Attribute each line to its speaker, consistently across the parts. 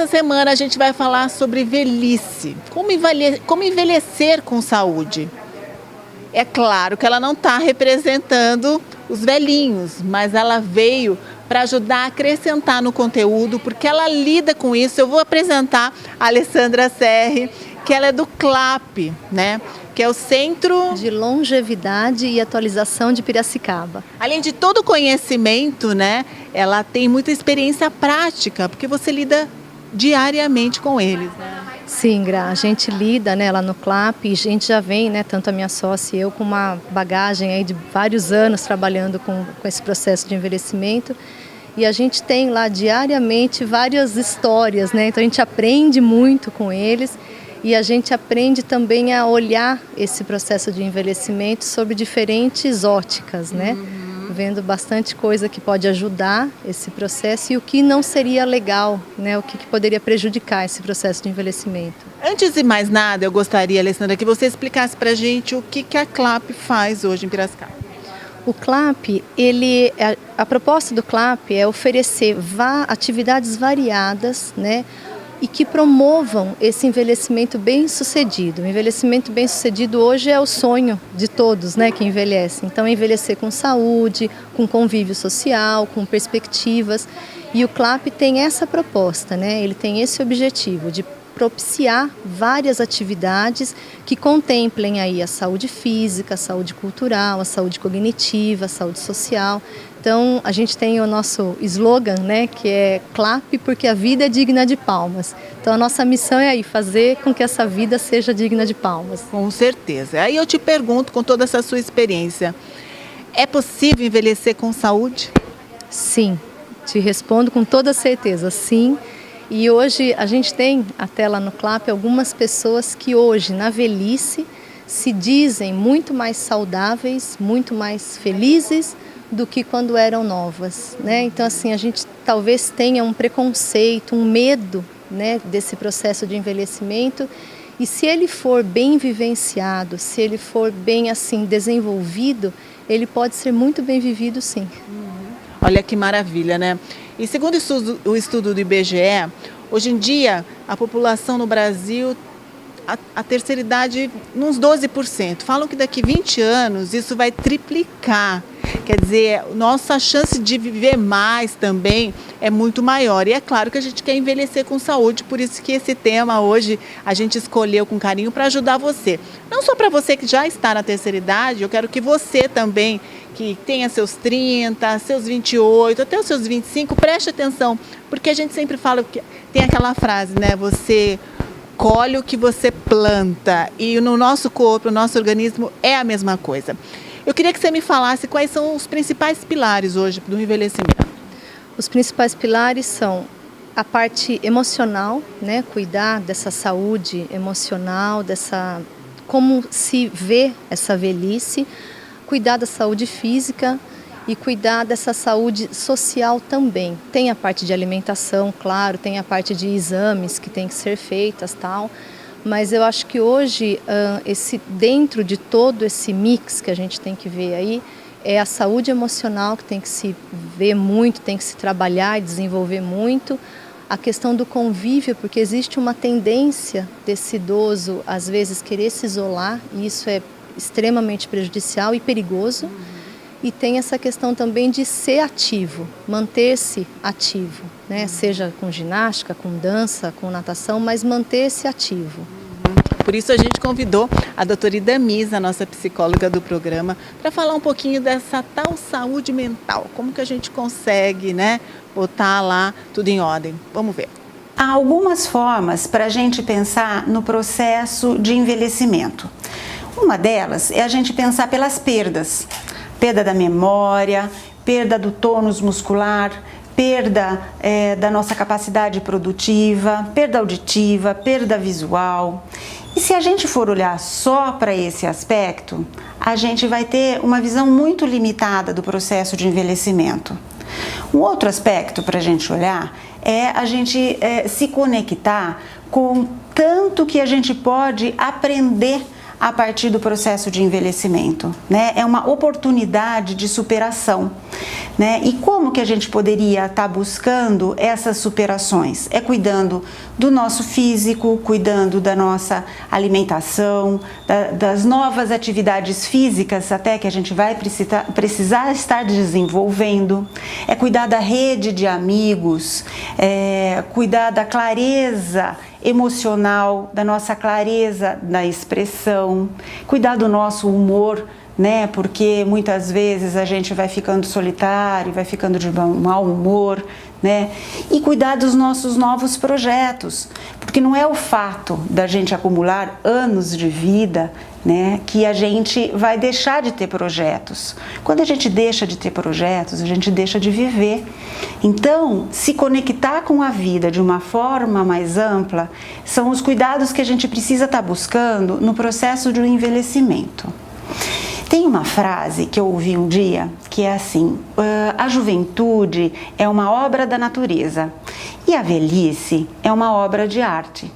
Speaker 1: essa semana a gente vai falar sobre velhice, como envelhecer com saúde. É claro que ela não está representando os velhinhos, mas ela veio para ajudar a acrescentar no conteúdo, porque ela lida com isso. Eu vou apresentar a Alessandra Serri, que ela é do CLAP, né? Que é o Centro
Speaker 2: de Longevidade e Atualização de Piracicaba.
Speaker 1: Além de todo o conhecimento, né? Ela tem muita experiência prática, porque você lida diariamente com eles, né?
Speaker 2: Sim, Gra, a gente lida, né, lá no CLAP, e a gente já vem, né, tanto a minha sócia e eu, com uma bagagem aí de vários anos trabalhando com esse processo de envelhecimento. E a gente tem lá diariamente várias histórias, né? Então a gente aprende muito com eles e a gente aprende também a olhar esse processo de envelhecimento sob diferentes óticas, né? Vendo bastante coisa que pode ajudar esse processo e o que não seria legal, né? O que poderia prejudicar esse processo de envelhecimento.
Speaker 1: Antes de mais nada, eu gostaria, Alessandra, que você explicasse para a gente o que a CLAP faz hoje em Piracicaba.
Speaker 2: O CLAP, a proposta do CLAP é oferecer atividades variadas, né, e que promovam esse envelhecimento bem-sucedido. O envelhecimento bem-sucedido hoje é o sonho de todos, né, que envelhecem. Então, envelhecer com saúde, com convívio social, com perspectivas. E o CLAP tem essa proposta, né, ele tem esse objetivo de propiciar várias atividades que contemplem aí a saúde física, a saúde cultural, a saúde cognitiva, a saúde social. Então, a gente tem o nosso slogan, né, que é CLAP porque a vida é digna de palmas. Então, a nossa missão é aí fazer com que essa vida seja digna de palmas.
Speaker 1: Com certeza. Aí eu te pergunto, com toda essa sua experiência, é possível envelhecer com saúde?
Speaker 2: Sim, te respondo com toda certeza, sim. E hoje a gente tem até lá no CLAP algumas pessoas que hoje, na velhice, se dizem muito mais saudáveis, muito mais felizes do que quando eram novas, né? Então, assim, a gente talvez tenha um preconceito, um medo, né, desse processo de envelhecimento. E se ele for bem vivenciado, se ele for bem, assim, desenvolvido, ele pode ser muito bem vivido, sim.
Speaker 1: Olha que maravilha, né? E segundo o estudo do IBGE, hoje em dia a população no Brasil, a terceira idade, uns 12%. Falam que daqui 20 anos isso vai triplicar. Quer dizer, nossa chance de viver mais também é muito maior. E é claro que a gente quer envelhecer com saúde, por isso que esse tema hoje a gente escolheu com carinho para ajudar você. Não só para você que já está na terceira idade, eu quero que você também, que tenha seus 30, seus 28, até os seus 25, preste atenção, porque a gente sempre fala, que tem aquela frase, né? Você colhe o que você planta, e no nosso corpo, no nosso organismo é a mesma coisa. Eu queria que você me falasse quais são os principais pilares hoje do envelhecimento.
Speaker 2: Os principais pilares são a parte emocional, né? Cuidar dessa saúde emocional, como se vê essa velhice, cuidar da saúde física e cuidar dessa saúde social também. Tem a parte de alimentação, claro, tem a parte de exames que tem que ser feitas, tal. Mas eu acho que hoje, dentro de todo esse mix que a gente tem que ver aí, é a saúde emocional que tem que se ver muito, tem que se trabalhar e desenvolver muito. A questão do convívio, porque existe uma tendência desse idoso, às vezes, querer se isolar, e isso é extremamente prejudicial e perigoso. E tem essa questão também de ser ativo, manter-se ativo, né? Seja com ginástica, com dança, com natação, mas manter-se ativo.
Speaker 1: Por isso a gente convidou a doutora Idamisa, a nossa psicóloga do programa, para falar um pouquinho dessa tal saúde mental. Como que a gente consegue, né, botar lá tudo em ordem? Vamos ver.
Speaker 3: Há algumas formas para a gente pensar no processo de envelhecimento. Uma delas é a gente pensar pelas perdas. Perda da memória, perda do tônus muscular, perda da nossa capacidade produtiva, perda auditiva, perda visual. E se a gente for olhar só para esse aspecto, a gente vai ter uma visão muito limitada do processo de envelhecimento. Um outro aspecto para a gente olhar é a gente se conectar com tanto que a gente pode aprender a partir do processo de envelhecimento, né? É uma oportunidade de superação, né? E como que a gente poderia estar buscando essas superações? É cuidando do nosso físico, cuidando da nossa alimentação, das novas atividades físicas até que a gente vai precisar estar desenvolvendo, é cuidar da rede de amigos, cuidar da clareza emocional, da nossa clareza na expressão, cuidar do nosso humor, né? Porque muitas vezes a gente vai ficando solitário, vai ficando de mau humor, né? E cuidar dos nossos novos projetos, porque não é o fato da gente acumular anos de vida, né, que a gente vai deixar de ter projetos. Quando a gente deixa de ter projetos, a gente deixa de viver. Então, se conectar com a vida de uma forma mais ampla são os cuidados que a gente precisa estar buscando no processo do envelhecimento. Tem uma frase que eu ouvi um dia que é assim: a juventude é uma obra da natureza e a velhice é uma obra de arte.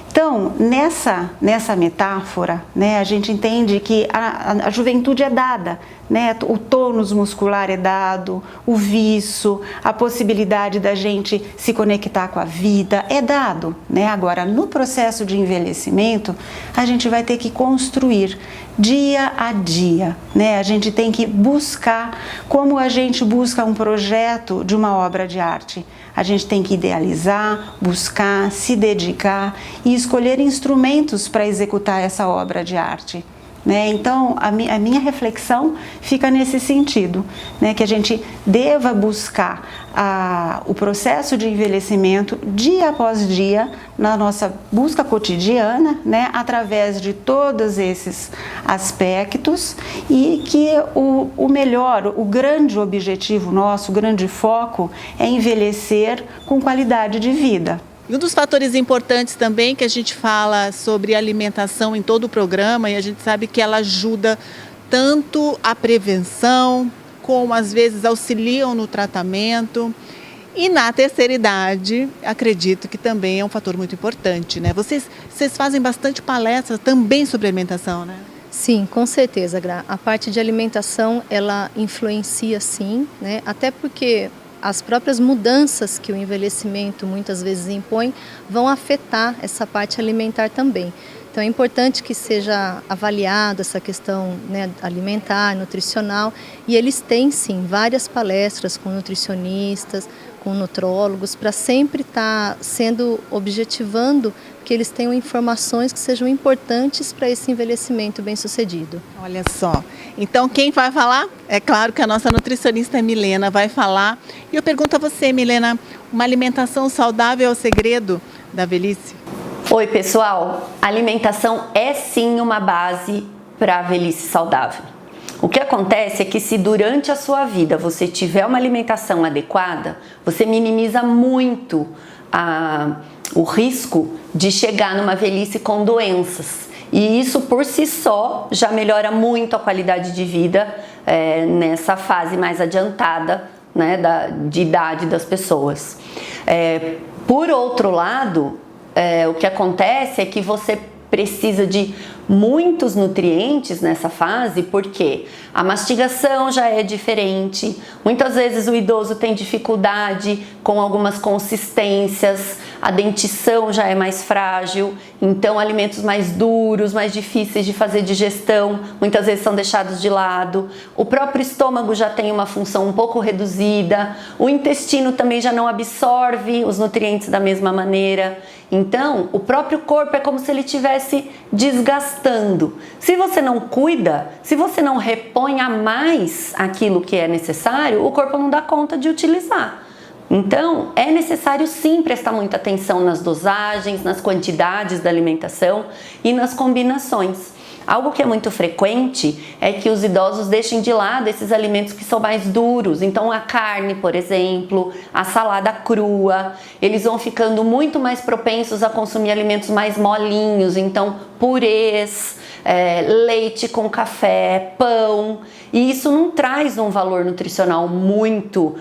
Speaker 3: Então, nessa metáfora, né, a gente entende que a juventude é dada, né, o tônus muscular é dado, o viço, a possibilidade da gente se conectar com a vida é dado, né? Agora, no processo de envelhecimento, a gente vai ter que construir dia a dia, né? A gente tem que buscar como a gente busca um projeto de uma obra de arte. A gente tem que idealizar, buscar, se dedicar e escolher instrumentos para executar essa obra de arte, né? Então, a minha reflexão fica nesse sentido, né? Que a gente deva buscar o processo de envelhecimento dia após dia na nossa busca cotidiana, né? Através de todos esses aspectos, e que o melhor, o grande objetivo nosso, o grande foco é envelhecer com qualidade de vida.
Speaker 1: E um dos fatores importantes também que a gente fala sobre alimentação em todo o programa, e a gente sabe que ela ajuda tanto a prevenção, como às vezes auxiliam no tratamento. E na terceira idade, acredito que também é um fator muito importante, né? Vocês fazem bastante palestra também sobre alimentação, né?
Speaker 2: Sim, com certeza, Gra. A parte de alimentação, ela influencia sim, né? Até porque as próprias mudanças que o envelhecimento muitas vezes impõe vão afetar essa parte alimentar também. Então é importante que seja avaliada essa questão, né, alimentar, nutricional, e eles têm sim várias palestras com nutricionistas, com nutrólogos, para sempre estar objetivando que eles tenham informações que sejam importantes para esse envelhecimento bem-sucedido.
Speaker 1: Olha só, então quem vai falar? É claro que a nossa nutricionista Milena vai falar. E eu pergunto a você, Milena, uma alimentação saudável é o segredo da velhice?
Speaker 4: Oi, pessoal. A alimentação é sim uma base para a velhice saudável. O que acontece é que se durante a sua vida você tiver uma alimentação adequada, você minimiza muito o risco de chegar numa velhice com doenças. E isso por si só já melhora muito a qualidade de vida nessa fase mais adiantada, né, de idade das pessoas. Por outro lado, o que acontece é que você precisa de muitos nutrientes nessa fase, porque a mastigação já é diferente, muitas vezes o idoso tem dificuldade com algumas consistências, a dentição já é mais frágil, então alimentos mais duros, mais difíceis de fazer digestão, muitas vezes são deixados de lado, o próprio estômago já tem uma função um pouco reduzida, o intestino também já não absorve os nutrientes da mesma maneira, então o próprio corpo é como se ele estivesse desgastando. Se você não cuida, se você não repõe a mais aquilo que é necessário, o corpo não dá conta de utilizar. Então, é necessário sim prestar muita atenção nas dosagens, nas quantidades da alimentação e nas combinações. Algo que é muito frequente é que os idosos deixem de lado esses alimentos que são mais duros. Então, a carne, por exemplo, a salada crua, eles vão ficando muito mais propensos a consumir alimentos mais molinhos. Então, purês, leite com café, pão. E isso não traz um valor nutricional muito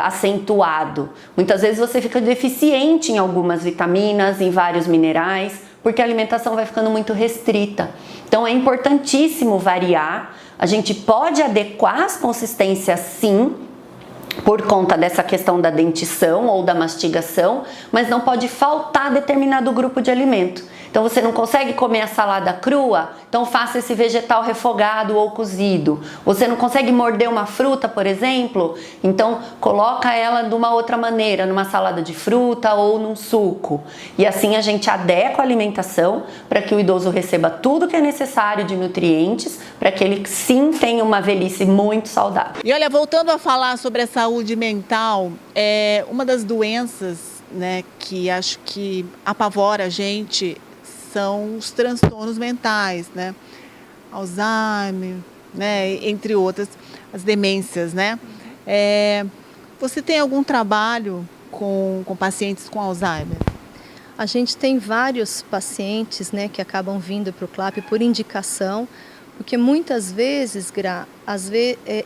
Speaker 4: acentuado. Muitas vezes você fica deficiente em algumas vitaminas, em vários minerais, porque a alimentação vai ficando muito restrita. Então é importantíssimo variar. A gente pode adequar as consistências sim, por conta dessa questão da dentição ou da mastigação, mas não pode faltar determinado grupo de alimento. Então você não consegue comer a salada crua, então faça esse vegetal refogado ou cozido. Você não consegue morder uma fruta, por exemplo, então coloca ela de uma outra maneira, numa salada de fruta ou num suco. E assim a gente adequa a alimentação para que o idoso receba tudo que é necessário de nutrientes, para que ele sim tenha uma velhice muito saudável.
Speaker 1: E olha, voltando a falar sobre a saúde mental, uma das doenças, né, que acho que apavora a gente são os transtornos mentais, né? Alzheimer, né? Entre outras, as demências, né? Você tem algum trabalho com pacientes com Alzheimer?
Speaker 2: A gente tem vários pacientes, né, que acabam vindo para o CLAP por indicação, porque muitas vezes,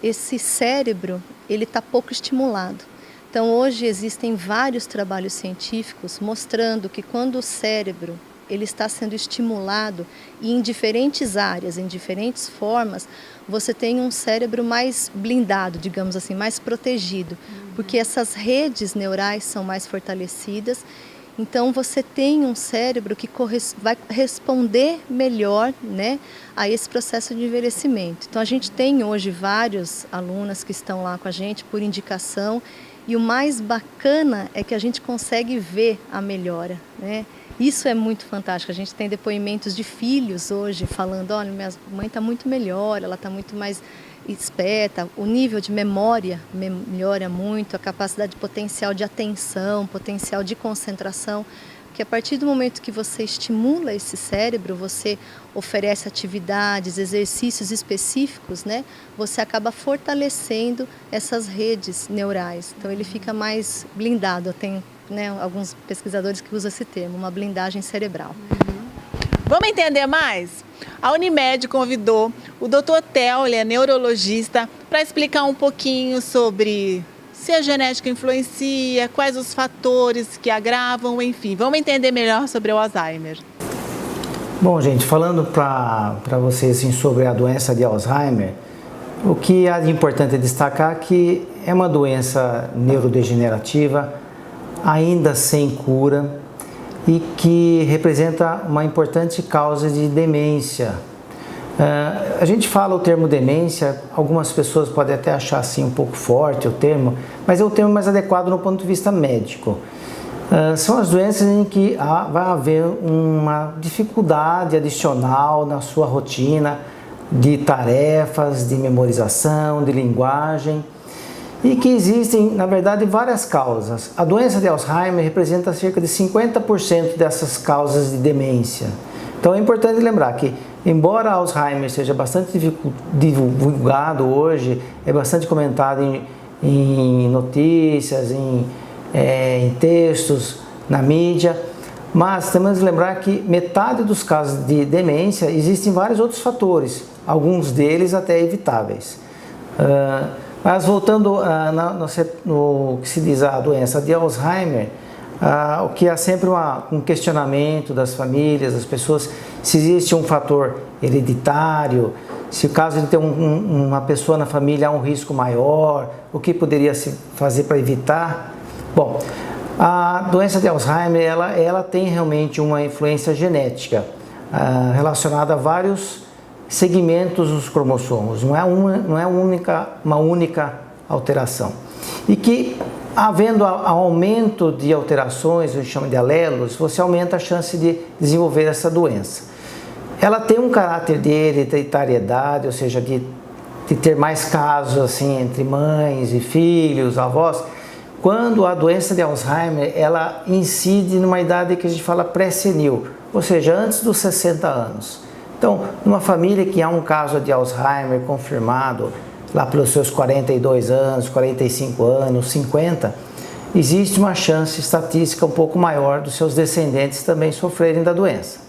Speaker 2: esse cérebro ele está pouco estimulado. Então hoje existem vários trabalhos científicos mostrando que quando o cérebro ele está sendo estimulado e em diferentes áreas, em diferentes formas, você tem um cérebro mais blindado, digamos assim, mais protegido, porque essas redes neurais são mais fortalecidas. Então você tem um cérebro que vai responder melhor, né, a esse processo de envelhecimento. Então a gente tem hoje vários alunas que estão lá com a gente por indicação e o mais bacana é que a gente consegue ver a melhora, né? Isso é muito fantástico. A gente tem depoimentos de filhos hoje falando, olha, minha mãe está muito melhor, ela está muito mais esperta, o nível de memória melhora muito, a capacidade potencial de atenção, potencial de concentração, porque a partir do momento que você estimula esse cérebro, você oferece atividades, exercícios específicos, né? Você acaba fortalecendo essas redes neurais, então ele fica mais blindado. Tem, né, alguns pesquisadores que usam esse termo, uma blindagem cerebral.
Speaker 1: Vamos entender mais? A Unimed convidou o Dr. Theo, ele é neurologista, para explicar um pouquinho sobre se a genética influencia, quais os fatores que agravam, enfim. Vamos entender melhor sobre o Alzheimer.
Speaker 5: Bom, gente, falando para vocês assim, sobre a doença de Alzheimer, o que há de importante destacar é que é uma doença neurodegenerativa, ainda sem cura, e que representa uma importante causa de demência. A gente fala o termo demência, algumas pessoas podem até achar assim um pouco forte o termo, mas é o termo mais adequado no ponto de vista médico. São as doenças em que vai haver uma dificuldade adicional na sua rotina de tarefas, de memorização, de linguagem, e que existem, na verdade, várias causas. A doença de Alzheimer representa cerca de 50% dessas causas de demência. Então é importante lembrar que, embora Alzheimer seja bastante divulgado hoje, é bastante comentado em notícias, em textos, na mídia, mas temos que lembrar que metade dos casos de demência existem vários outros fatores, alguns deles até evitáveis. Mas voltando no que se diz a doença de Alzheimer, o que há sempre um questionamento das famílias, das pessoas, se existe um fator hereditário, se o caso de ter uma pessoa na família há um risco maior, o que poderia se fazer para evitar. Bom, a doença de Alzheimer ela tem realmente uma influência genética relacionada a vários segmentos dos cromossomos, não é uma única alteração. E que, havendo aumento de alterações, a gente chama de alelos, você aumenta a chance de desenvolver essa doença. Ela tem um caráter de hereditariedade, ou seja, de ter mais casos assim, entre mães e filhos, avós, quando a doença de Alzheimer ela incide numa idade que a gente fala pré-senil, ou seja, antes dos 60 anos. Então, numa família que há um caso de Alzheimer confirmado, lá pelos seus 42 anos, 45 anos, 50, existe uma chance estatística um pouco maior dos seus descendentes também sofrerem da doença.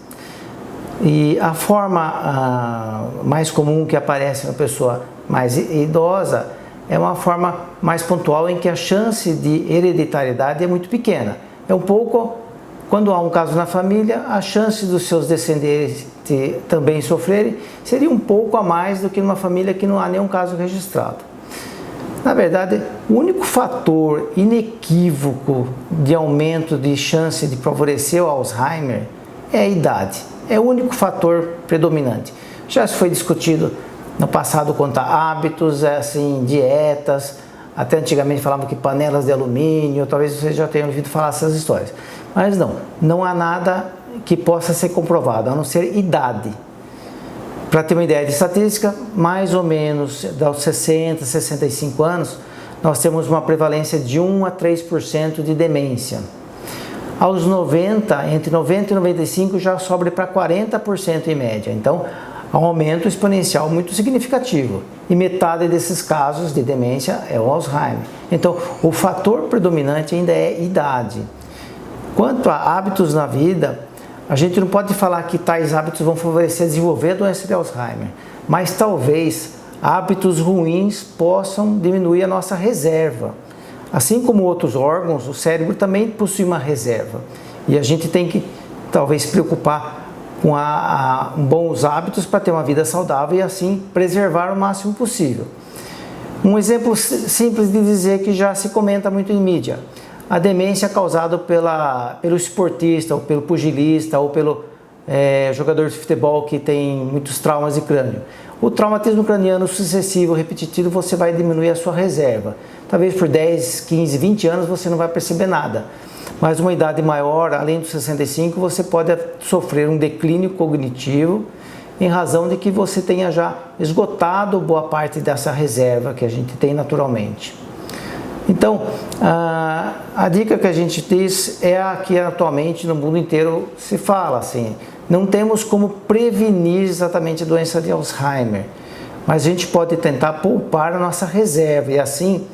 Speaker 5: E a forma mais comum que aparece na pessoa mais idosa é uma forma mais pontual em que a chance de hereditariedade é muito pequena. É um pouco quando há um caso na família, a chance dos seus descendentes também sofrerem seria um pouco a mais do que numa família que não há nenhum caso registrado. Na verdade, o único fator inequívoco de aumento de chance de favorecer o Alzheimer é a idade. É o único fator predominante. Já foi discutido no passado quanto a hábitos, assim, dietas, até antigamente falavam que panelas de alumínio, talvez vocês já tenham ouvido falar essas histórias. Mas não há nada que possa ser comprovado, a não ser idade. Para ter uma ideia de estatística, mais ou menos aos 60, 65 anos, nós temos uma prevalência de 1 a 3% de demência. Aos 90, entre 90 e 95, já sobe para 40% em média. Então, há um aumento exponencial muito significativo. E metade desses casos de demência é o Alzheimer. Então, o fator predominante ainda é idade. Quanto a hábitos na vida, a gente não pode falar que tais hábitos vão favorecer desenvolver a doença de Alzheimer, mas talvez hábitos ruins possam diminuir a nossa reserva. Assim como outros órgãos, o cérebro também possui uma reserva. E a gente tem que talvez se preocupar com bons hábitos para ter uma vida saudável e assim preservar o máximo possível. Um exemplo simples de dizer que já se comenta muito em mídia: a demência causada pelo esportista, ou pelo pugilista, ou pelo jogador de futebol que tem muitos traumas de crânio. O traumatismo craniano sucessivo, repetitivo, você vai diminuir a sua reserva. Talvez por 10, 15, 20 anos você não vai perceber nada. Mas uma idade maior, além dos 65, você pode sofrer um declínio cognitivo em razão de que você tenha já esgotado boa parte dessa reserva que a gente tem naturalmente. Então, a dica que a gente diz é a que atualmente no mundo inteiro se fala, assim, não temos como prevenir exatamente a doença de Alzheimer, mas a gente pode tentar poupar a nossa reserva e assim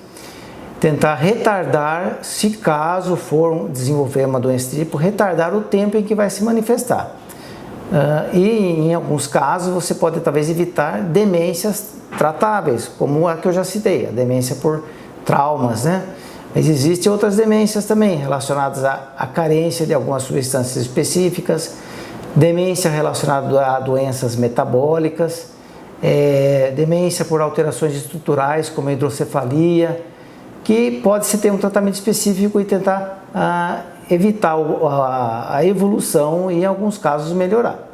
Speaker 5: tentar retardar, se caso for desenvolver uma doença desse tipo, retardar o tempo em que vai se manifestar. E em alguns casos você pode talvez evitar demências tratáveis, como a que eu já citei, a demência por traumas, né? Mas existem outras demências também relacionadas à carência de algumas substâncias específicas, demência relacionada a doenças metabólicas, demência por alterações estruturais como a hidrocefalia, que pode-se ter um tratamento específico e tentar evitar a evolução e em alguns casos melhorar.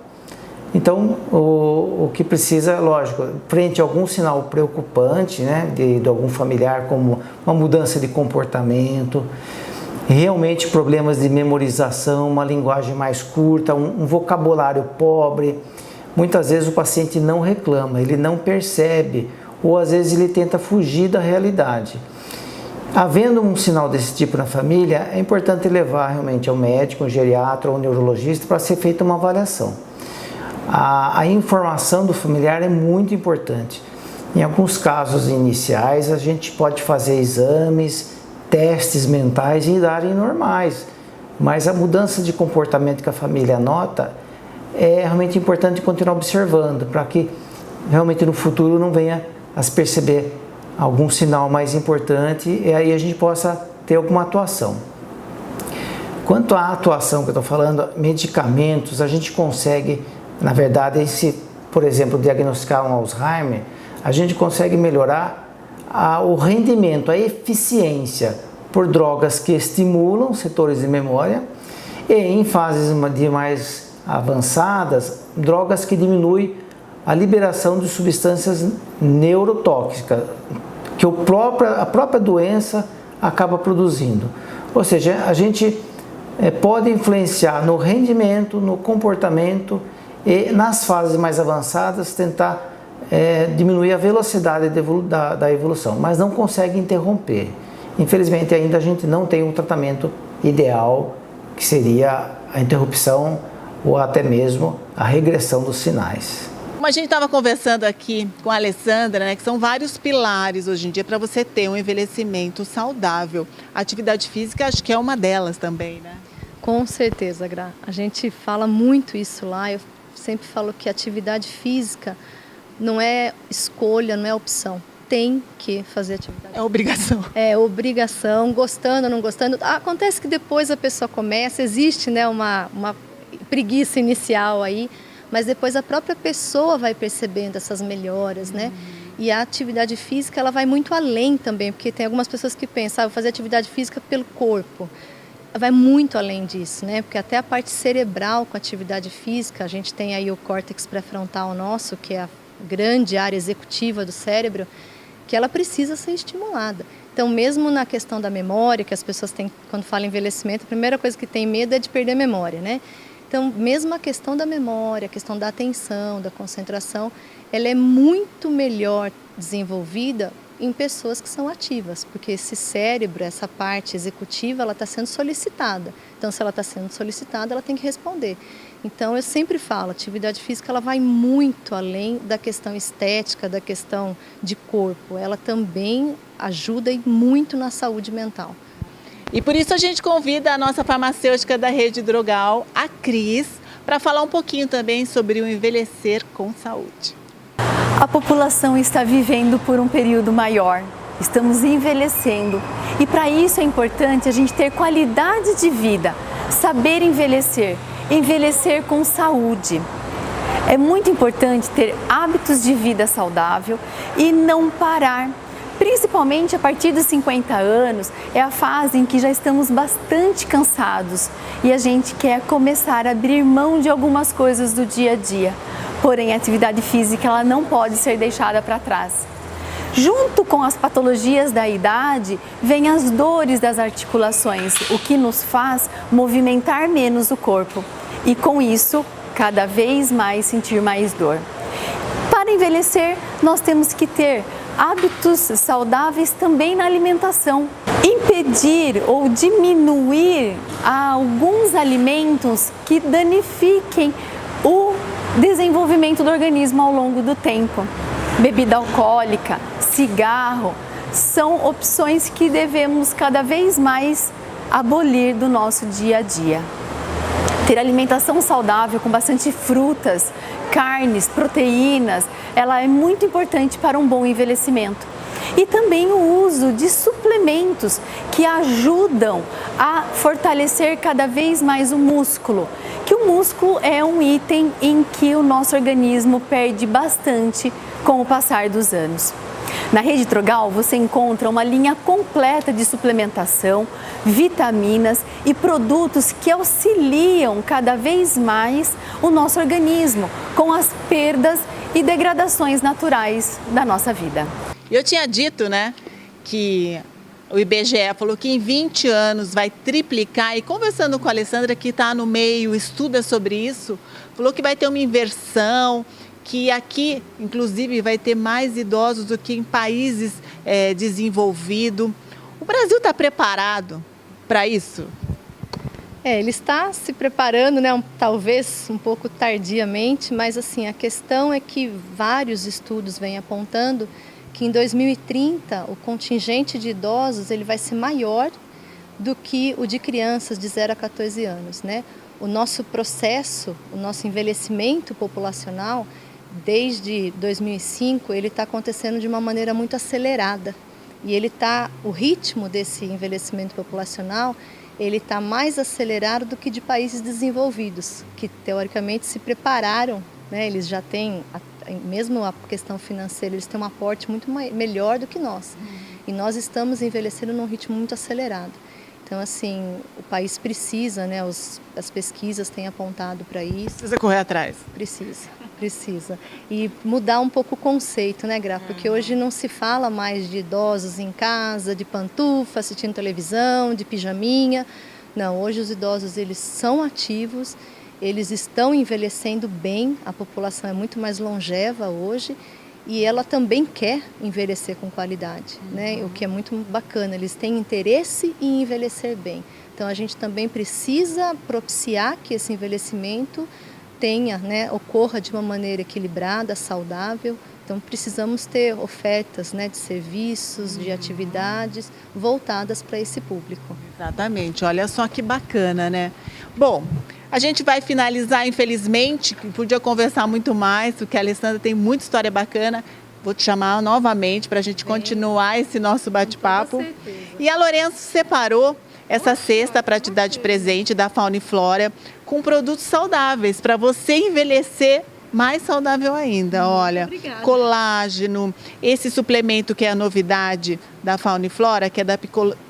Speaker 5: Então, o que precisa, lógico, frente a algum sinal preocupante, né, de algum familiar, como uma mudança de comportamento, realmente problemas de memorização, uma linguagem mais curta, um vocabulário pobre, muitas vezes o paciente não reclama, ele não percebe, ou às vezes ele tenta fugir da realidade. Havendo um sinal desse tipo na família, é importante levar realmente ao médico, um geriatra ou um neurologista para ser feita uma avaliação. A informação do familiar é muito importante. Em alguns casos iniciais, a gente pode fazer exames, testes mentais e darem normais, mas a mudança de comportamento que a família nota é realmente importante continuar observando, para que realmente no futuro não venha a se perceber algum sinal mais importante e aí a gente possa ter alguma atuação. Quanto à atuação que eu estou falando, medicamentos, a gente consegue, na verdade, se, por exemplo, diagnosticar um Alzheimer, a gente consegue melhorar o rendimento, a eficiência por drogas que estimulam setores de memória e em fases de mais avançadas, drogas que diminuem a liberação de substâncias neurotóxicas que a própria doença acaba produzindo. Ou seja, a gente pode influenciar no rendimento, no comportamento e nas fases mais avançadas tentar diminuir a velocidade da evolução, mas não consegue interromper. Infelizmente ainda a gente não tem um tratamento ideal, que seria a interrupção ou até mesmo a regressão dos sinais.
Speaker 1: Como a gente estava conversando aqui com a Alessandra, né, que são vários pilares hoje em dia para você ter um envelhecimento saudável. A atividade física acho que é uma delas também, né?
Speaker 2: Com certeza, Gra. A gente fala muito isso lá. Eu sempre falo que atividade física não é escolha, não é opção. tem que fazer atividade.
Speaker 1: É obrigação.
Speaker 2: É obrigação, gostando ou não gostando. Acontece que depois a pessoa começa, existe, né, uma preguiça inicial aí, mas depois a própria pessoa vai percebendo essas melhoras, né? E a atividade física, ela vai muito além também, porque tem algumas pessoas que pensam, vou fazer atividade física pelo corpo. Vai muito além disso, né? Porque até a parte cerebral com atividade física, a gente tem aí o córtex pré-frontal nosso, que é a grande área executiva do cérebro, que ela precisa ser estimulada. Então, mesmo na questão da memória, que as pessoas têm, quando falam envelhecimento, a primeira coisa que tem medo é de perder a memória, né? Então, mesmo a questão da memória, a questão da atenção, da concentração, ela é muito melhor desenvolvida em pessoas que são ativas, porque esse cérebro, essa parte executiva, ela está sendo solicitada. Então, se ela está sendo solicitada, ela tem que responder. Então, eu sempre falo, a atividade física ela vai muito além da questão estética, da questão de corpo. Ela também ajuda e muito na saúde mental.
Speaker 1: E por isso a gente convida a nossa farmacêutica da Rede Drogal, a Cris, para falar um pouquinho também sobre o envelhecer com saúde.
Speaker 6: A população está vivendo por um período maior, estamos envelhecendo e para isso é importante a gente ter qualidade de vida, saber envelhecer, envelhecer com saúde. É muito importante ter hábitos de vida saudável e não parar. Principalmente a partir dos 50 anos, é a fase em que já estamos bastante cansados e a gente quer começar a abrir mão de algumas coisas do dia a dia. Porém, a atividade física ela não pode ser deixada para trás. Junto com as patologias da idade, vêm as dores das articulações, o que nos faz movimentar menos o corpo e, com isso, cada vez mais sentir mais dor. Para envelhecer, nós temos que ter hábitos saudáveis também na alimentação. Impedir ou diminuir alguns alimentos que danifiquem o desenvolvimento do organismo ao longo do tempo. Bebida alcoólica, cigarro, são opções que devemos cada vez mais abolir do nosso dia a dia. Ter alimentação saudável com bastante frutas, carnes, proteínas, ela é muito importante para um bom envelhecimento. E também o uso de suplementos que ajudam a fortalecer cada vez mais o músculo, que o músculo é um item em que o nosso organismo perde bastante com o passar dos anos. Na Rede Drogal você encontra uma linha completa de suplementação, vitaminas e produtos que auxiliam cada vez mais o nosso organismo com as perdas e degradações naturais da nossa vida.
Speaker 1: Eu tinha dito, né, que o IBGE falou que em 20 anos vai triplicar, e conversando com a Alessandra, que está no meio, estuda sobre isso, falou que vai ter uma inversão, que aqui, inclusive, vai ter mais idosos do que em países desenvolvidos. O Brasil está preparado para isso?
Speaker 2: Ele está se preparando, né, talvez um pouco tardiamente, mas assim, a questão é que vários estudos vêm apontando que em 2030 o contingente de idosos ele vai ser maior do que o de crianças de 0 a 14 anos, né? O nosso processo, o nosso envelhecimento populacional, desde 2005, ele está acontecendo de uma maneira muito acelerada. E o ritmo desse envelhecimento populacional, ele está mais acelerado do que de países desenvolvidos, que teoricamente se prepararam, né? Eles já têm, mesmo a questão financeira, eles têm um aporte muito melhor do que nós. E nós estamos envelhecendo num ritmo muito acelerado. Então, assim, o país precisa, né? As pesquisas têm apontado para isso.
Speaker 1: Precisa correr atrás.
Speaker 2: Precisa. E mudar um pouco o conceito, né, Gra? Porque hoje não se fala mais de idosos em casa, de pantufa, assistindo televisão, de pijaminha. Não, hoje os idosos, eles são ativos, eles estão envelhecendo bem, a população é muito mais longeva hoje e ela também quer envelhecer com qualidade, né? O que é muito bacana, eles têm interesse em envelhecer bem. Então a gente também precisa propiciar que esse envelhecimento tenha, né, ocorra de uma maneira equilibrada, saudável. Então precisamos ter ofertas, né, de serviços, de atividades voltadas para esse público.
Speaker 1: Exatamente, olha só que bacana, né? Bom, a gente vai finalizar, infelizmente, podia conversar muito mais, porque a Alessandra tem muita história bacana, vou te chamar novamente para a gente continuar esse nosso bate-papo.
Speaker 2: Com certeza.
Speaker 1: E a Lourenço separou essa cesta para te dar de presente da Fauna e Flora com produtos saudáveis para você envelhecer mais saudável ainda. Olha,
Speaker 2: obrigada.
Speaker 1: Colágeno, esse suplemento que é a novidade da Fauna e Flora, que é da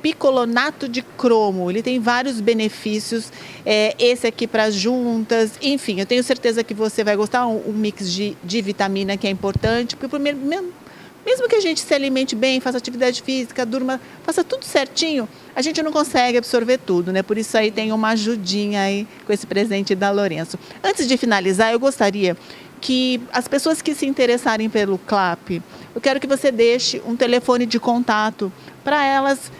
Speaker 1: picolonato de cromo. Ele tem vários benefícios, esse aqui para juntas, enfim, eu tenho certeza que você vai gostar, um mix de vitamina que é importante, porque mesmo que a gente se alimente bem, faça atividade física, durma, faça tudo certinho, a gente não consegue absorver tudo, né? Por isso aí tem uma ajudinha aí com esse presente da Lourenço. Antes de finalizar, eu gostaria que as pessoas que se interessarem pelo CLAP, eu quero que você deixe um telefone de contato para elas,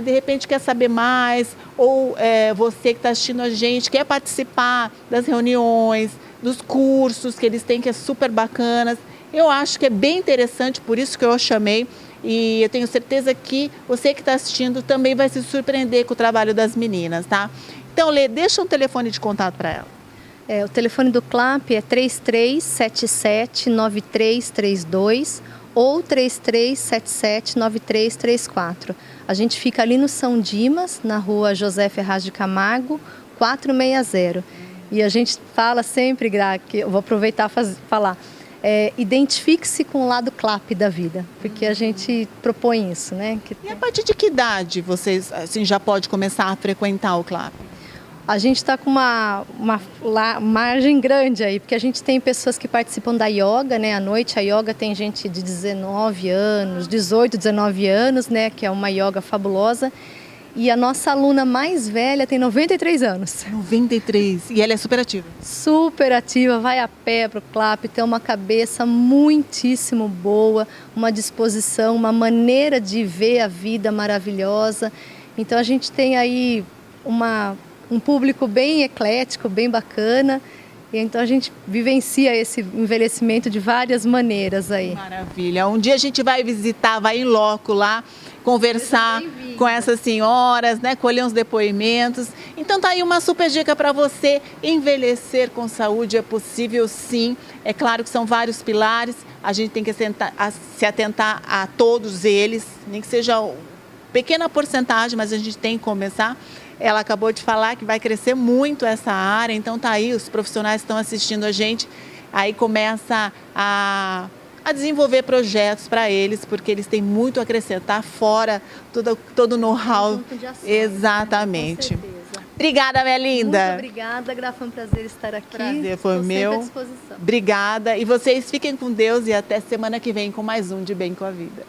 Speaker 1: de repente quer saber mais, ou você que está assistindo a gente quer participar das reuniões, dos cursos que eles têm, que é super bacanas. Eu acho que é bem interessante, por isso que eu chamei, e eu tenho certeza que você que está assistindo também vai se surpreender com o trabalho das meninas, tá? Então, Lê, deixa um telefone de contato para ela.
Speaker 2: O telefone do CLAP é 3377-9332 ou 3377-9334. A gente fica ali no São Dimas, na rua José Ferraz de Camargo, 460. E a gente fala sempre, Gra, que eu vou aproveitar e falar, identifique-se com o lado CLAP da vida, porque a gente propõe isso, né?
Speaker 1: E a partir de que idade vocês assim, já pode começar a frequentar o CLAP?
Speaker 2: A gente está com uma margem grande aí, porque a gente tem pessoas que participam da yoga, né? À noite a yoga tem gente de 19 anos, 18, 19 anos, né? Que é uma yoga fabulosa. E a nossa aluna mais velha tem 93 anos.
Speaker 1: 93. E ela é super ativa?
Speaker 2: Super ativa, vai a pé para o CLAP, tem uma cabeça muitíssimo boa, uma disposição, uma maneira de ver a vida maravilhosa. Então a gente tem aí um público bem eclético, bem bacana. E então a gente vivencia esse envelhecimento de várias maneiras aí.
Speaker 1: Maravilha. Um dia a gente vai visitar, vai em loco lá, conversar com essas senhoras, né, colher uns depoimentos. Então tá aí uma super dica para você. Envelhecer com saúde é possível, sim. É claro que são vários pilares. A gente tem que se atentar a todos eles, nem que seja pequena porcentagem, mas a gente tem que começar. Ela acabou de falar que vai crescer muito essa área, então tá aí, os profissionais estão assistindo a gente, aí começa a desenvolver projetos para eles, porque eles têm muito a acrescentar fora todo o know-how. Exatamente.
Speaker 2: Com certeza.
Speaker 1: Obrigada, minha linda.
Speaker 2: Muito obrigada, Gra, foi um prazer estar aqui.
Speaker 1: Prazer foi meu.
Speaker 2: Sempre à disposição.
Speaker 1: Obrigada. E vocês fiquem com Deus e até semana que vem com mais um De Bem com a Vida.